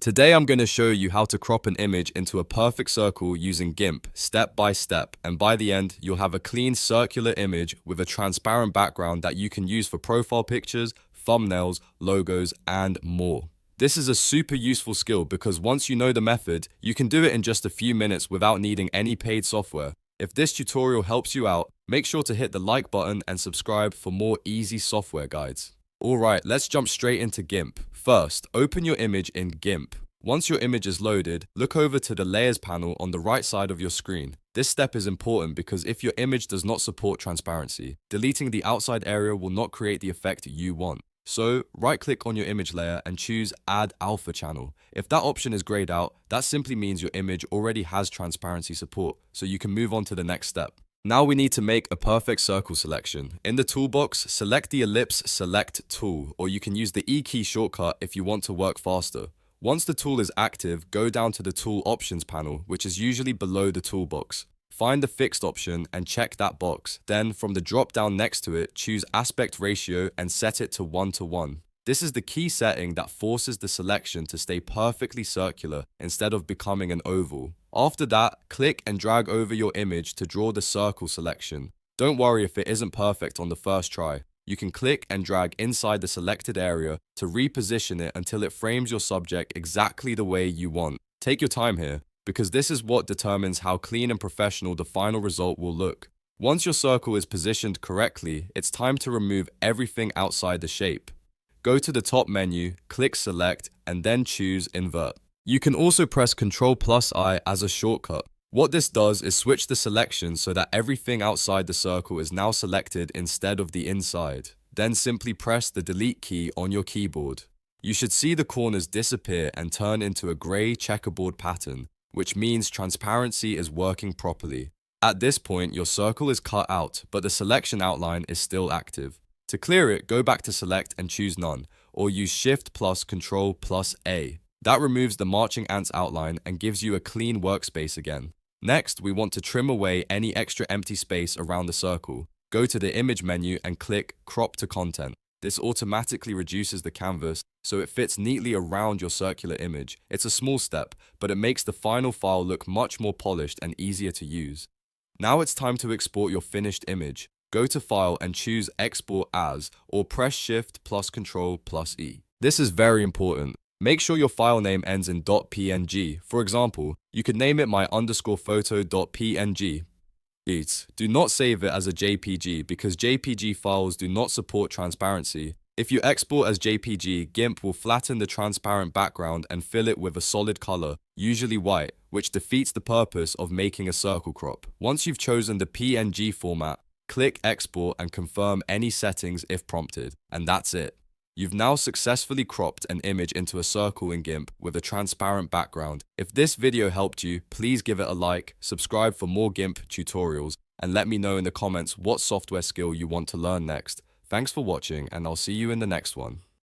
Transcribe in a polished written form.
Today I'm going to show you how to crop an image into a perfect circle using GIMP step by step, and by the end you'll have a clean circular image with a transparent background that you can use for profile pictures, thumbnails, logos, and more. This is a super useful skill because once you know the method, you can do it in just a few minutes without needing any paid software. If this tutorial helps you out, make sure to hit the like button and subscribe for more easy software guides. Alright, let's jump straight into GIMP. First, open your image in GIMP. Once your image is loaded, look over to the Layers panel on the right side of your screen. This step is important because if your image does not support transparency, deleting the outside area will not create the effect you want. So, right-click on your image layer and choose Add Alpha Channel. If that option is grayed out, that simply means your image already has transparency support, so you can move on to the next step. Now we need to make a perfect circle selection. In the toolbox, select the Ellipse Select tool, or you can use the E key shortcut if you want to work faster. Once the tool is active, go down to the Tool Options panel, which is usually below the toolbox. Find the Fixed option and check that box. Then, from the drop-down next to it, choose Aspect Ratio and set it to 1:1. This is the key setting that forces the selection to stay perfectly circular instead of becoming an oval. After that, click and drag over your image to draw the circle selection. Don't worry if it isn't perfect on the first try. You can click and drag inside the selected area to reposition it until it frames your subject exactly the way you want. Take your time here, because this is what determines how clean and professional the final result will look. Once your circle is positioned correctly, it's time to remove everything outside the shape. Go to the top menu, click Select, and then choose Invert. You can also press Ctrl+I as a shortcut. What this does is switch the selection so that everything outside the circle is now selected instead of the inside. Then simply press the Delete key on your keyboard. You should see the corners disappear and turn into a grey checkerboard pattern, which means transparency is working properly. At this point, your circle is cut out, but the selection outline is still active. To clear it, go back to Select and choose None, or use Shift plus Ctrl+A. That removes the marching ants outline and gives you a clean workspace again. Next, we want to trim away any extra empty space around the circle. Go to the Image menu and click Crop to Content. This automatically reduces the canvas so it fits neatly around your circular image. It's a small step, but it makes the final file look much more polished and easier to use. Now it's time to export your finished image. Go to File and choose Export As, or press Shift plus Ctrl+E. This is very important. Make sure your file name ends in .png. For example, you could name it my_photo.png. Do not save it as a JPG because JPG files do not support transparency. If you export as JPG, GIMP will flatten the transparent background and fill it with a solid color, usually white, which defeats the purpose of making a circle crop. Once you've chosen the PNG format, click Export and confirm any settings if prompted, and that's it. You've now successfully cropped an image into a circle in GIMP with a transparent background. If this video helped you, please give it a like, subscribe for more GIMP tutorials, and let me know in the comments what software skill you want to learn next. Thanks for watching, and I'll see you in the next one.